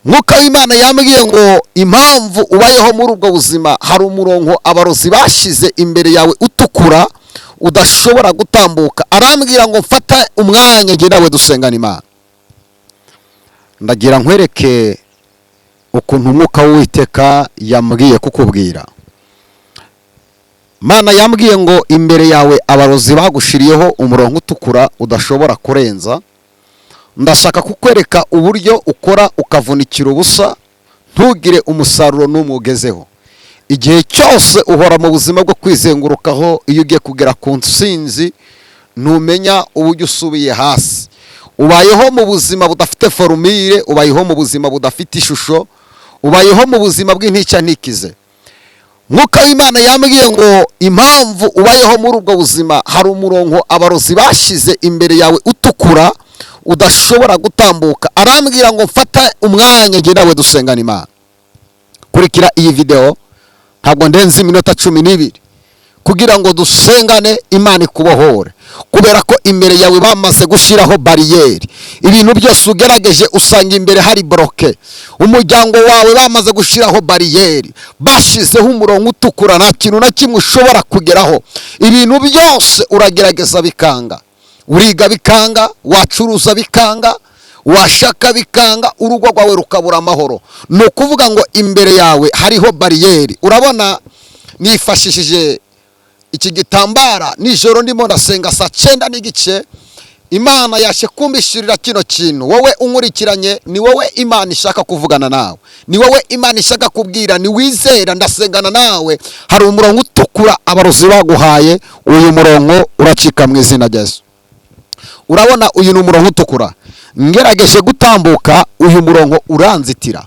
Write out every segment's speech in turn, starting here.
Mwuka w'Imana yambwiye ngo impamvu ubayeho muri ubwo buzima hari umurongo abarozi bashize imbere yawe utukura udashobora gutambuka. Arambwira ngo mfata umwanya nge nawe dusengana Imana. Ndagira nkwereke ukuntu umwuka w'Uwiteka yambwiye kukubwira. Mana yambwiye ngo imbere yawe abarozi bagushiriyeho umurongo utukura udashobora kurenza. Ndashaka kukwereka uburyo ukora ukavunikira ubusa ntugire umusaruro n'umwe ugezeho. Igihe cyose uhora mu buzima bwo kwizengurukaho, iyo ugiye kugera ku ntsinzi ntumenya uburyo usubiye hasi. Ubayeho mu buzima budafite formule, ubayeho mu buzima budafite ishusho, ubayeho mu buzima bw'intica ntikize. Mwuka w'Imana yambwiye ngo impamvu ubayeho muri ubwo buzima hari umurongo abarozi bashize imbere yawe utukura udashobora gutambuka. Arambwira ngo mfata umwanya nge nawe dusengana Imana. Kurikira iyi video ntabwo ndenze iminota 12 kugira ngo dusengane Imana ikubohore, kubera ko imbere yawe bamaze gushiraho bariyeri. Ibintu byose ugerageje usanga imbere hari bloke. Umuryango wawe bamaze gushiraho bariyeri, bashizeho umurongo utukura, nta kintu na kimwe ushobora kugeraho. Ibintu byose uragerageza bikanga, uriga bikanga, wacuruza bikanga, washaka bikanga, urugo rwawe rukabura amahoro. No kuvuga ngo imbere yawe hariho bariyeri. Urabona nifashishije iki gitambara nijoro ndimo ndasenga saa 9:15 Imana yashe kumbishirira kino kintu. Wowe unkurikiranye ni wowe Imana ishaka kuvugana nawe, ni wowe Imana ishaka kubwira, ni wizera ndasengana nawe. Hari umurongo utukura abarozi baguhaye, uyu murongo uracika mu izina rya Yesu. Urabona uyu ni umurongo utukura, ngerageje gutambuka uyu murongo uranzitira.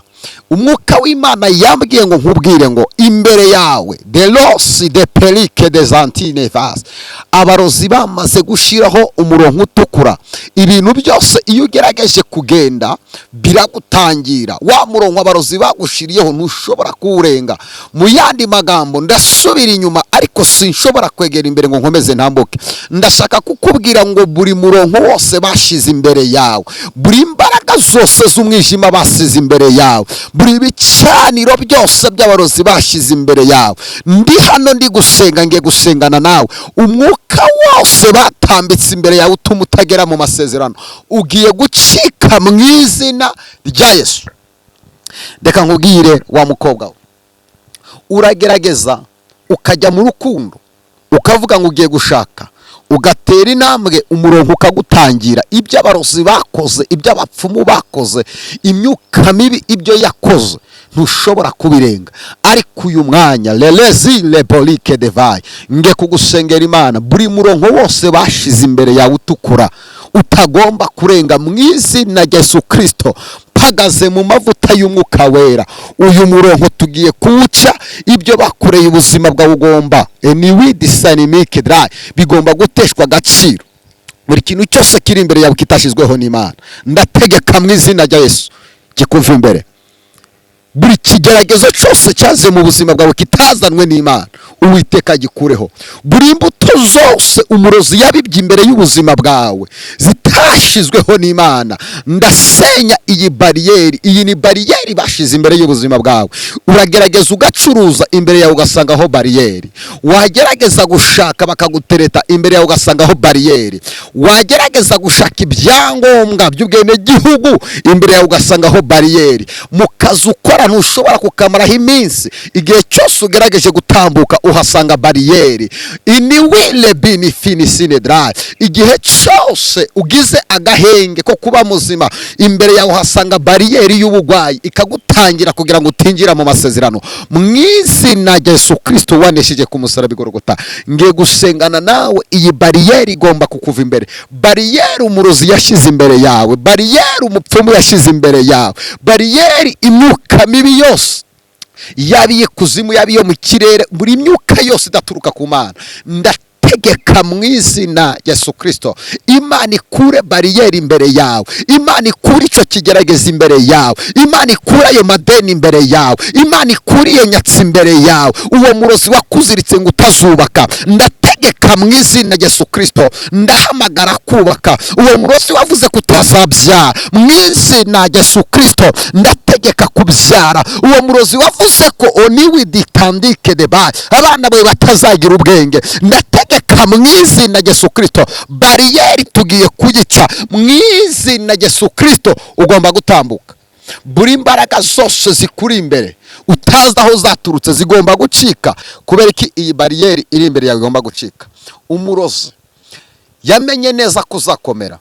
Umwuka w'Imana yambwiye ngo nkubwire ngo imbere yawe de losi de pelike de zantinevas abarozi bamaze gushiraho umurongo utukura. Ibintu byose iyo ugerageje kugenda biragutangira. Wa murongo abarozi bagushiriyeho ntushobora kuwurenga. Mu yandi magambo ndasubira inyuma ariko sinshobora kwegera imbere ngo nkomeze ntambuke. Ndashaka kukubwira ngo buri murongo wose bashize imbere yawe, buri imbaraga zose z'umwijima basize imbere yawe, buri bicaniro byose by'abarozi bashize imbere yawe, ndi hano ndi gusenga, ngiye gusengana nawe. Umwuka wose batambitse imbere yawe utuma utagera mu masezerano ugiye gucika mu izina rya Yesu. Reka nkubwire wa mukobwa we, uragerageza ukajya mu rukundo ukavuga ngo ugiye gushaka, ugatera intambwe umurongo ukagutangira. Ibyo abarozi bakoze, ibyo abapfumu bakoze, imyuka mibi ibyo yakoze ntushobora kubirenga. Ariko uyu mwanya lelezi lebolike devayi nge kugusengera Imana, buri murongo wose bashize imbere yawe utukura utagomba kurenga mu izina rya Yesu Kristo. Mpagaze mu mavuta y'umwuka wera, uyu murongo tugiye kuwuca. Ibyo bakoreye ubuzima bwawe ugomba niwidisanimike dry bigomba guteshwa agaciro. Buri kintu cyose kiri imbere yawe kitashizweho n'Imana, ndategeka mu izina rya Yesu kikuva imbere. Buri kigeragezo cyose cyaze mu buzima bwawe kitazanwe n'Imana, Uwiteka gikureho. Buri imbuto zose umurozi yabibye imbere y'ubuzima bwawe zitashizweho n'Imana, ndasenya iyi bariyeri. Iyi ni bariyeri bashize imbere y'ubuzima bwawe. Uragerageza ugacuruza, imbere yawe ugasangaho bariyeri. Wagerageza gushaka bakagutereta, imbere yawe ugasangaho bariyeri. Wagerageza gushaka ibyangombwa by'ubwene gihugu, imbere yawe ugasangaho bariyeri. Mu kazi ukora ntushobora kukamaraho iminsi, igihe cyose ugerageje gutambuka uhasanga bariyeri. Iniwile binifinisine dry, igihe cyose ugize agahenge ko kuba muzima, imbere yawe uhasanga bariyeri y'ubugwayi ikagutangira kugira ngo utinjira mu masezerano. Mu izina rya Yesu Kristo wanesheje ku musaraba igorogota, ngiye gusengana nawe. Iyi bariyeri igomba kukuva imbere. Bariyeri umurozi yashize imbere yawe, bariyeri umupfumu yashize imbere yawe, bariyeri imyuka mibi yose, yabiye kuzimu, yabiye mu kirere, buri myuka yose idaturuka ku Mana, ndategeka mu izina Yesu Kristo. Imana ikure bariyeri imbere yawe, Imana ikure icyo kigerageza imbere yawe, Imana ikure ayo madeni imbere yawe, Imana ikure iyo nyatsi imbere yawe, uwo murozi wakuziritse ngo utazubaka. ndategeka mu izina rya Yesu Kristo, ndahamagara kubaka. Uwo murozi wavuze kutazabyara, mu izina rya Yesu Kristo ndategeka kubyara. Uwo murozi wavuze ko oniwidikandike deba, abana bawe batazagira ubwenge, ndategeka mu izina rya Yesu Kristo, bariyeri tugiye kuyica mu izina rya Yesu Kristo. Ugomba gutambuka. Buri imbaraga zose zikuri imbere utazi aho zaturutse zigomba gucika, kubera iki iyi bariyeri iri imbere yawe igomba gucika. Umurozi yamenye neza kuzakomera,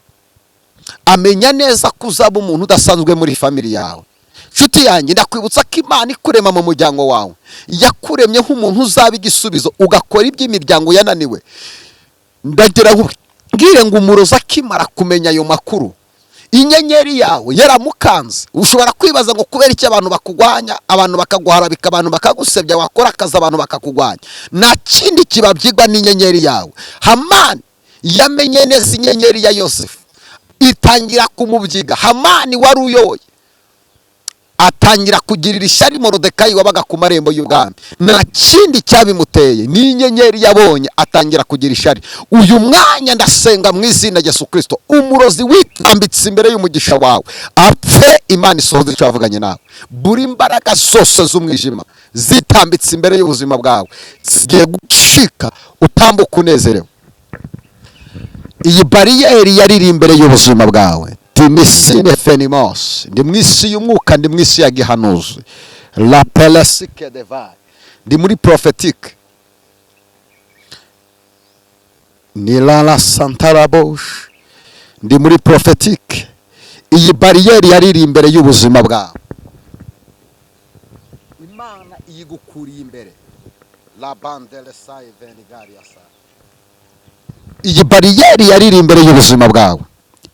amenya neza kuzaba umuntu udasanzwe muri family yawe. Nshuti yanjye, ndakwibutsa ko Imana ikurema mu muryango wawe yakuremye nk'umuntu uzaba igisubizo, ugakora iby'imiryango yananiwe. Ndagira ngire ngo umurozi akimara kumenya ayo makuru, inyenyeri yawe yaramukanze. Ushobora kwibaza ngo kubera iki abantu bakugwanya, abantu bakaguharabika, abantu bakagusebya, wakora akazi abantu bakakugwanya. Nta kindi kibabyigwa n'inyenyeri yawe. Hamani yamenye neza inyenyeri ya Yosefu, itangira kumubyiga. Hamani wari uyoye atangira kugirira ishyari Morodekayi wabaga ku marembo y'ubwami. Nta kindi cyabimuteye, ni inyenyeri yabonye atangira kugira ishyari. Uyu mwanya ndasenga mu izina rya Yesu Kristo, umurozi witambitse imbere y'umugisha wawe apfe. Imana isohoze icyo yavuganye nawe. Buri imbaraga zose z'umwijima zitambitse imbere y'ubuzima bwawe zigiye gucika, utambuka unezerewe. Iyi bariyeri yariri imbere y'ubuzima bwawe. Timisine fenimos, ndi mu isi y'umwuka, ndi mu isi ya gihanuzi. La pelasike devai, ndi muri prophetique. Ni la santarabosh, ndi muri prophetique. Iyi bariyeri yariri imbere y'ubuzima bwawe, Imana iyigukuriye imbere. La bandele sai venigari asa. Iyi bariyeri yariri imbere y'ubuzima bwawe,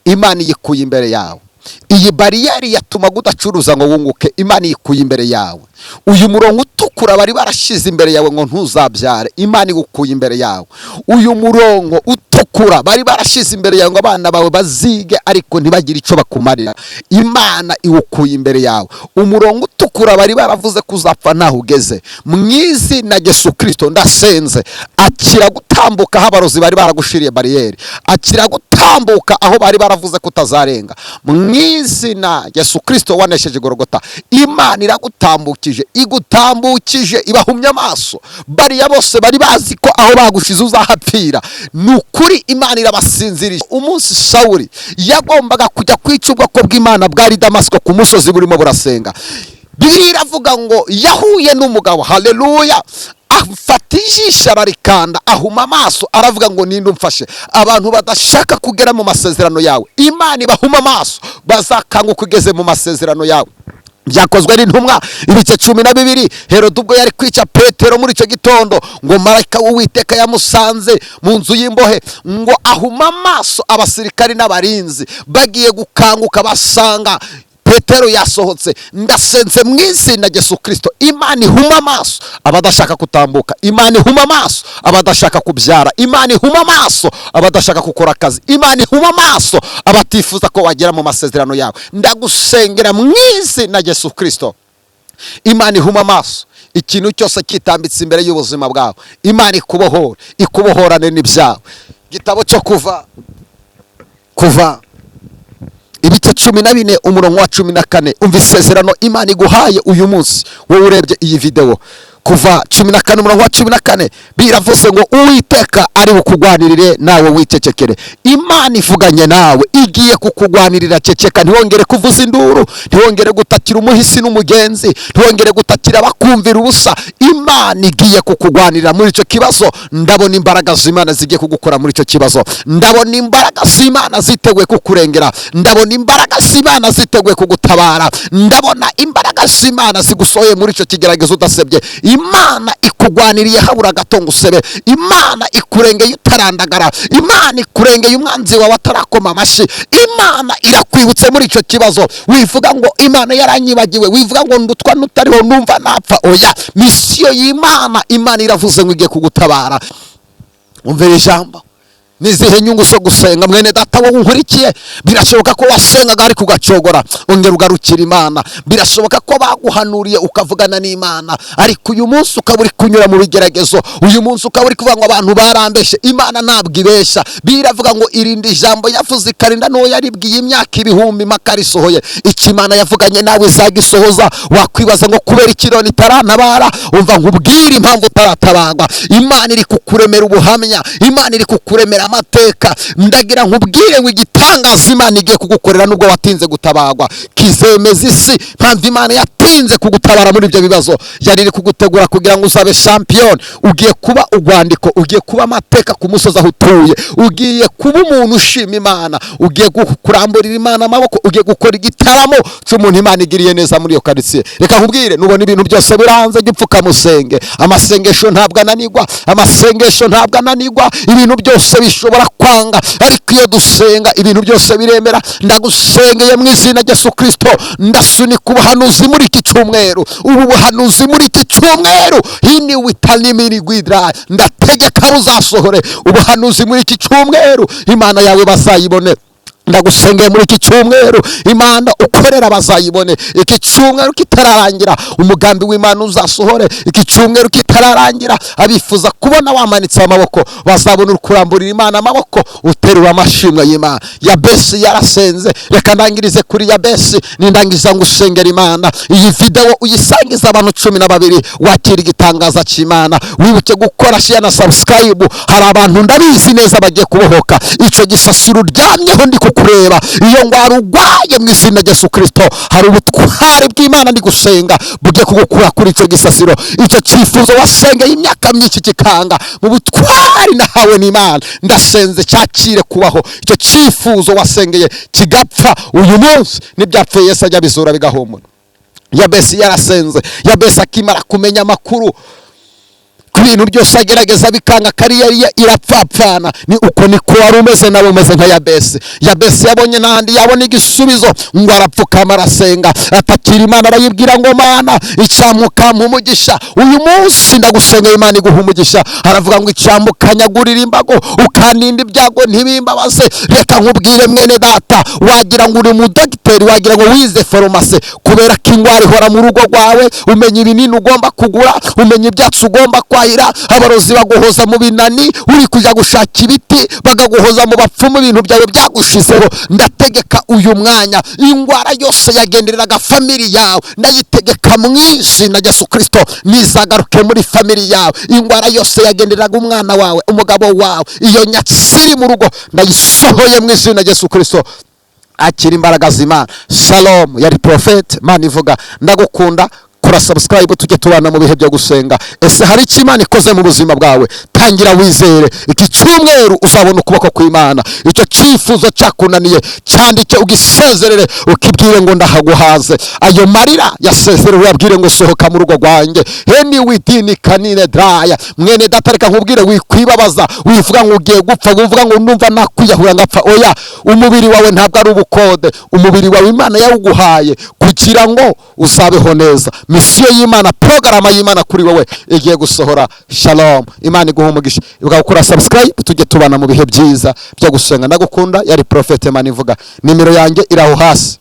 Imana iyikuye imbere yawe. Iyi bariyeri yatuma gudacuruza ngo wunguke, Imana iyikuye imbere yawe. Uyu murongo utukura bari barashize imbere yawe ngo ntuzabyare, Imana igukuye imbere yawe. Uyu murongo utukura bari barashize imbere yawe ngo abana bawe bazige ariko ntibagire icyo bakumarira, Imana iwukuye imbere yawe. Umurongo utukura bari baravuze kuzapfa naho ugeze, mu izina rya Yesu Kristo ndasenze, akira gutambuka aho abarozi bari baragushiriye bariyeri, akira gutambuka aho bari baravuze kutazarenga, mu izina rya Yesu Kristo wanesheje Golgota. Imana iragutambukije, igutambukije, ibahumye amaso. Bariya bose bari bazi ko aho bagushize uzahapfira, nukuri Imana irabasinzirije. Umunsi Sawuli yagombaga kujya kwica ubwoko bw'Imana bwari Damasiko ku musozi burimo burasenga, Bibiliya iravuga ngo yahuye n'umugabo, haleluya, afata ijisho ararikanda, ahuma amaso, aravuga ngo ninde umfashe. Abantu badashaka kugera mu masezerano yawe, Imana ibahuma amaso, bazakanguka ugeze mu masezerano yawe. Byakozwe n'intumwa ibice 12. Herode ubwo yari kwica Petero muri icyo gitondo, ngo marayika w'Uwiteka yamusanze mu nzu y'imbohe, ngo ahuma amaso abasirikari n'abarinzi bagiye gukanguka basanga Petero yasohotse. Ndasenze mu izina rya Yesu Kristo, Imana ihuma amaso abadashaka kutambuka, Imana ihuma amaso abadashaka kubyara, Imana ihuma amaso abadashaka gukora akazi, Imana ihuma amaso abatifuza ko wagera mu masezerano yawe. Ndagusengera mu izina rya Yesu Kristo, Imana ihuma amaso ikintu cyose kitambitse imbere y'ubuzima bwawe, Imana ikubohora, ikubohorane n'ibyawe. Gitabo cyo kuva ibice 14 umurongo wa 14. Umva isezerano Imana iguhaye uyu munsi wowe urebye iyi video. Kuva 14 umurongo wa 14 biravuze ngo Uwiteka ari bukugwanirire nawe wicecekere. Imana ivuganye nawe, igiye kukugwanirira, ceceka, ntiwongere kuvuza induru, ntiwongere gutakira umuhisi n'umugenzi, ntiwongere gutakira bakumvira ubusa. Imana igiye kukugwanirira muri icyo kibazo. Ndabona imbaraga z'Imana zigiye kugukora muri icyo kibazo, ndabona imbaraga z'Imana ziteguye kukurengera, ndabona imbaraga z'Imana ziteguye kugutabara, ndabona imbaraga z'Imana zigusohoye muri icyo kigeragezo udasebye. Imana ikugwaniriye habura gatongo usebe, Imana ikurengeye utarandagara, Imana ikurengeye umwanzi wawe atarakoma amashi. Imana irakwibutse muri icyo kibazo. Wivuga ngo Imana yaranyibagiwe, wivuga ngo ndutwa nutariho numva napfa. Oya, misiyo y'Imana, Imana iravuze ngo igiye kugutabara. Umvira ijambo, nizihe nyungu zo gusenga mwene data wowe unkurikiye? Birashoboka ko wasengaga ari kugacogora, ongera ugarukira Imana. Birashoboka ko baguhanuriye ukavugana n'Imana, ariko uyu munsi ukaba uri kunyura mu bigeragezo, uyu munsi ukaba uri kuvuga ngo abantu barambeshe. Imana ntabwo ibesha. Biravuga ngo irinde ijambo yavuze ikarinda n'uwo yaribwiye imyaka ibihumbi makarisohoye. Icyo Imana yavuganye nawe izagisohoza. Wakwibaza ngo kubera ikironi itarantabara, umva nkubwire impamvu utaratabagwa. Imana iri kukuremera ubuhamya, Imana iri kukuremera amateka. Ndagira nkubwire ngo igitangaza Imana igiye kugukorera nubwo watinze gutabagwa kizemeza isi. Mpamvu Imana yatinze kugutabara muri ibyo bibazo, yari iri kugutegura kugira ngo uzabe champion. Ugiye kuba urwandiko, ugiye kuba amateka ku musozi aho utuye, ugiye kuba umuntu ushima Imana, ugiye kuramburira Imana amaboko, ugiye gukora igitaramo cy'umuntu Imana igiriye neza muri iyo karitsiye. Reka nkubwire, nubona ibintu byose biranze gipfuka musenge. Amasengesho ntabwo ananirwa, amasengesho ntabwo ananirwa. Ibintu byose bishobora kwanga, ariko iyo dusenga ibintu byose biremera. Ndagusengeye mu izina rya Yesu Kristo, ndasunika ubuhanuzi muri iki cyumweru. Ubu buhanuzi muri iki cyumweru hini witanimiri gwidra, ndategeka uzasohore ubuhanuzi muri iki cyumweru. Imana yawe bazayibone. Ndagusengeye muri iki cyumweru, Imana ukorera bazayibone. Iki cyumweru kitararangira, umugambi w'Imana uzasohore. Iki cyumweru kitararangira, abifuza kubona wamanitse amaboko bazabona ukuramburira Imana amaboko, uterura amashimwe y'Imana. Yabesi yarasenze, reka ndangirize kuri Yabesi, nindangiza ngusengera Imana. Iyi video uyisangiza abantu 12 wakira igitangaza cy'Imana. Wibuke gukora share na subscribe. Hari abantu ndabizi neza bagiye kubohoka. Icyo gisasiro ryamyeho ndi kureba, iyo ngwara urwaye mu izina rya Yesu Kristo, hari ubutwari bw'Imana ndi gusenga bugiye kugukura kuri icyo gisasiro. Icyo cyifuzo wasengeye imyaka myinshi kikanga, mu butwari nahawe n'Imana ndasenze cyakire kubaho. Icyo cyifuzo wasengeye kigapfa uyu munsi, n'ibyapfuye Yesu ajya bizura bigahumura. Yabesi yarasenze. Yabesi akimara kumenya amakuru ibintu byose agerageza bikanga, kariya irapfapfana. Ni uko niko wari umeze nawe, umeze nka Yabesi. Yabesi yabonye n'ahandi yabona igisubizo, ngo arapfukama arasenga, atakira Imana, arayibwira ngo Mana icyamuka umugisha. Uyu munsi ndagusengeye Imana iguha umugisha. Aravuga ngo icyamukanyagurira imbago, ukaninda ibyago ntibimbabaze. Reka nkubwire mwene data, wagira ngo uri mu dogiteri, wagira ngo wize farumasi, kubera ko ingwara ihora mu rugo rwawe. Umenya ibinini ugomba kugura, umenya ibyatsi ugomba kwahira. Abarozi baguhoza mu binani, uri kujya gushaka ibiti bagaguhoza mu bapfumu, ibintu byawe byagushizeho. Ndategeka uyu mwanya ingwara yose yagendereraga family yawe, ndayitegeka mu izina rya Yesu Kristo, nizagaruke muri family yawe. Ingwara yose yagendereraga umwana wawe, umugabo wawe, iyo nyatsiri mu rugo, ndayisohoye mu izina rya Yesu Kristo. Akira imbaraga z'Imana. Shalom. Yari prophet Manivuga. Ndagukunda. Kora subscribe tujye tubana mu bihe byo gusenga. Ese hari icyo Imana ikoze mu buzima bwawe? Tangira wizere, iki cyumweru uzabona ukuboko kw'Imana. Icyo cyifuzo cyakunaniye cyandike, ugisezerere, ukibwire ngo ndahaguhaze. Ayo marira yasezerere, uyabwire ngo sohoka mu rugo rwanjye. Heni witini kanine draya. Mwene data, reka nkubwire, wikwibabaza, wivuga ngo ugiye gupfa, uvuga ngo ndumva nakwiyahura ngapfa. Oya, umubiri wawe ntabwo ari ubukode. Umubiri wawe Imana yawuguhaye kugira ngo uzabeho neza. Misiyo y'Imana, porogaramu y'Imana kuri wowe igiye gusohora. Shalom. Imana iguha umugisha. Ibuka gukora subscribe tujye tubana mu bihe byiza byo gusenga. Ndagukunda. Yari prophet Manivuga. Nimero yanjye iraho hasi.